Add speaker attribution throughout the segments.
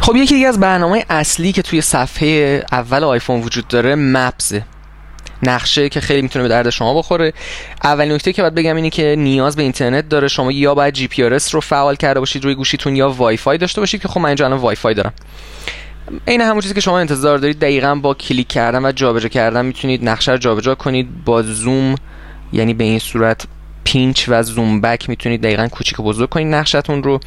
Speaker 1: خب یکی دیگه از برنامه‌های اصلی که توی صفحه اول آیفون وجود داره مپزه، نقشه که خیلی میتونه به درد شما بخوره. اولین نکته که باید بگم اینه که نیاز به اینترنت داره. شما یا باید جی پی آر اس رو فعال کرده باشید روی گوشیتون یا وای فای داشته باشید که خب من اینجا الان وای فای دارم. این همون چیزی که شما انتظار دارید. دقیقاً با کلیک کردن و جابجا کردن میتونید نقشه رو جابجا کنید. با زوم، یعنی به این صورت پینچ و زوم بک، میتونید دقیقاً کوچیک و بزرگ کنید نقشه‌تون رو.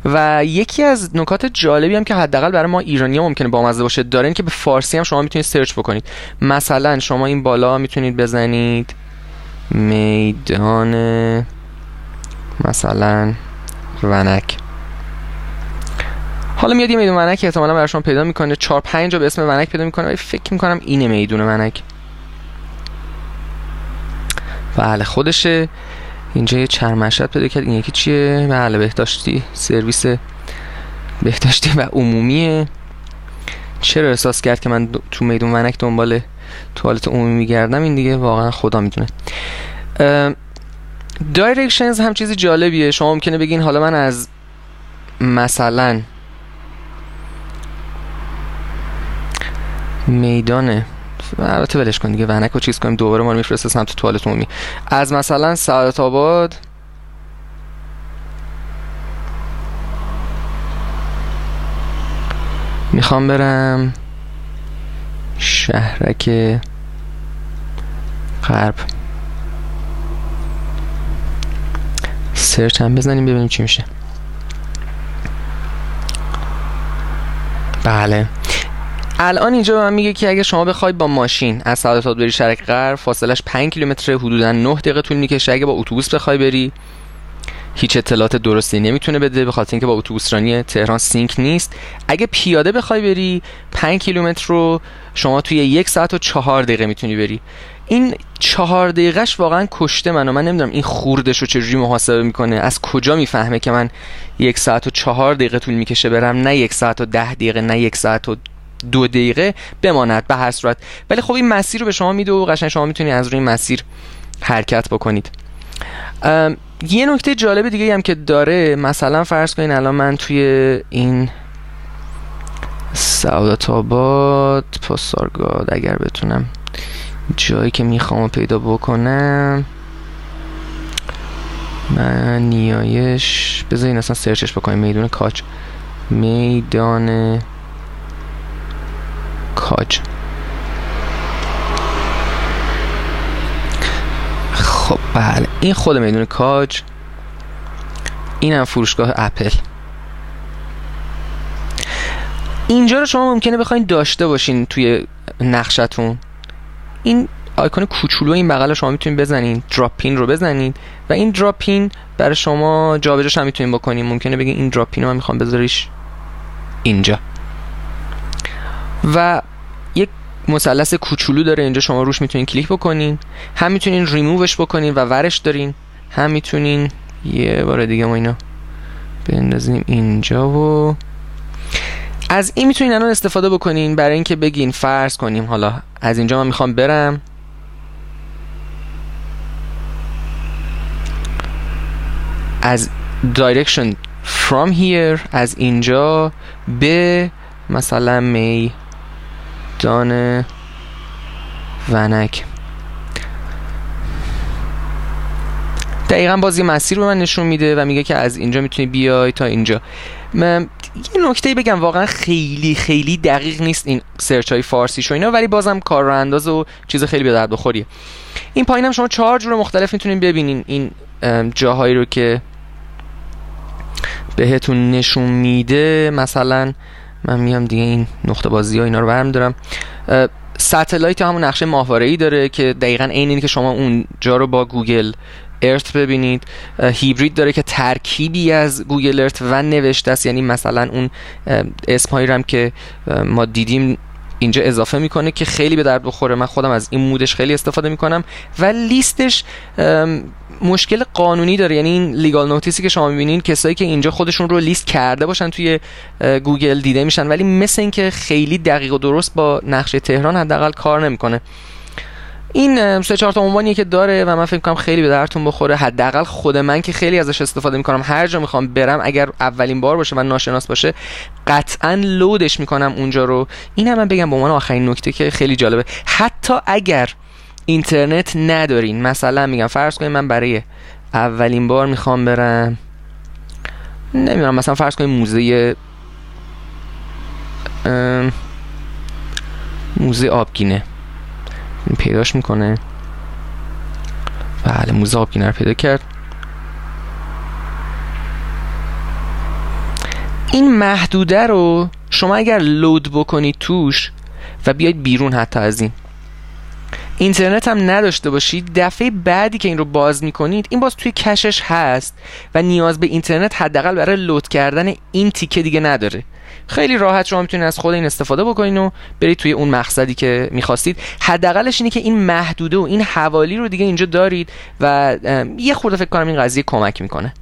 Speaker 1: و یکی از نکات جالبی هم که حداقل برای ما ایرانی‌ها ممکنه بامزه باشه داره این که به فارسی هم شما میتونید سرچ بکنید. مثلا شما این بالا میتونید بزنید میدان مثلا ونک. حالا میاد یه میدون ونک احتمالاً برای شما پیدا میکنه، 4-5 جا به اسم ونک پیدا میکنه، ولی فکر میکنم اینه میدون ونک. بله خودشه. اینجا یه چند مشهد پیدا کرد. این یکی چیه؟ بله بهداشتی، سرویس بهداشتی و عمومیه. چرا احساس کرد که من تو میدون ونک دنبال توالت عمومی میگردم؟ این دیگه واقعا خدا میدونه. دایرکشنز هم چیزی جالبیه. شما ممکنه بگین حالا من از مثلا میدانه، البته ولش کن دیگه، ونک رو چیز کنیم دوباره ما رو میفرسته سمت توالت عمومی. از مثلا سعادت آباد میخوام برم شهرک غرب، سرچ هم بزنیم ببینیم چی میشه. بله الان اینجا به من میگه که اگه شما بخوای با ماشین از سعادت آباد بری شهرک غرب، فاصلش 5 کیلومتر، حدودا 9 دقیقه طول میکشه. اگه با اتوبوس بخوای بری هیچ اطلاعات درستی نمیتونه بده، به خاطر اینکه با اتوبوس رانی تهران سینک نیست. اگه پیاده بخوای بری 5 کیلومتر رو شما توی 1 ساعت و 4 دقیقه میتونی بری. این 4 دقیقهش واقعا کشته منو. من نمیدونم این خوردش رو چجوری محاسبه میکنه، از کجا میفهمه که من 1 ساعت و 4 دقیقه طول میکشه برم، نه 1 ساعت و 10 دقیقه، نه 1 ساعت و 2 دقیقه. بماند به هر صورت، ولی خب این مسیر رو به شما میده و قشنگ شما میتونید از روی این مسیر حرکت بکنید. یه نکته جالب دیگه هم که داره، مثلا فرض کنین الان من توی این سعادت آباد پاسارگاد اگر بتونم جایی که میخوام پیدا بکنم، من نیایش بذارین اصلا سرچش بکنیم میدون کاج، میدان کاج. خب بله این خود میدون کاج، این هم فروشگاه اپل. اینجا رو شما ممکنه بخواین داشته باشین توی نقشتون. این آیکون کوچولو این بغل شما میتونین بزنین، دراپ پین رو بزنین و این دراپ پین برای شما جابجاش هم میتونین بکنین. ممکنه بگین این دراپ پین رو من میخوام بذاریش اینجا و یک مثلث کوچولو داره اینجا، شما روش میتونین کلیک بکنین. هم میتونین ریمووش بکنین و ورش دارین، هم میتونین یه بار دیگه ما اینو بندازیم اینجا و از این میتونین الان استفاده بکنین برای اینکه بگین فرض کنیم حالا از اینجا من میخوام برم از direction from here، از اینجا به مثلا میدان ونک. دقیقا باز یه مسیر به من نشون میده و میگه که از اینجا میتونی بیای تا اینجا. یه نکته بگم، واقعا خیلی خیلی دقیق نیست این سرچ های فارسیش و اینا، ولی بازم کار رو انداز و چیز خیلی به درد بخوریه. این پایین هم شما 4 جور مختلف میتونین ببینین این جاهایی رو که بهتون نشون میده. مثلا من میام دیگه این نقطه بازی ها اینا رو برم دارم. ستلایت همون نقشه ماهواره‌ای داره که دقیقاً عین اینه که شما اون جا رو با گوگل ارت ببینید. هیبرید داره که ترکیبی از گوگل ارت و نوشته است، یعنی مثلا اون اسمایی رو هم که ما دیدیم اینجا اضافه میکنه که خیلی به درد بخوره. من خودم از این مودش خیلی استفاده میکنم و لیستش مشکل قانونی داره، یعنی این لیگال نوتیسی که شما میبینین کسایی که اینجا خودشون رو لیست کرده باشن توی گوگل دیده میشن، ولی مثل این که خیلی دقیق و درست با نقشه تهران حداقل کار نمیکنه. این 3-4 تا عنوانیه که داره و من فکر کنم خیلی به درتون بخوره. حداقل خود من که خیلی ازش استفاده میکنم، هر جا میخوام برم اگر اولین بار باشه و ناشناس باشه قطعا لودش میکنم اونجا رو. این هم من بگم به عنوان آخرین نکته که خیلی جالبه، حتی اگر اینترنت ندارین، مثلا میگم فرض کنید من برای اولین بار میخوام برم نمیدونم مثلا فرض کنید موزه آبگینه، پیداش میکنه. بله موزه آبگینه رو پیدا کرد. این محدوده رو شما اگر لود بکنید توش و بیاید بیرون حتی از اینترنت هم نداشته باشید، دفعه بعدی که این رو باز میکنید این باز توی کشش هست و نیاز به اینترنت حداقل برای لود کردن این تیکه دیگه نداره. خیلی راحت شما میتونید از خود این استفاده بکنید و برید توی اون مقصدی که میخواستید. حداقلش اینه که این محدوده و این حوالی رو دیگه اینجا دارید و یه خورده فکر کنم این قضیه کمک میکنه.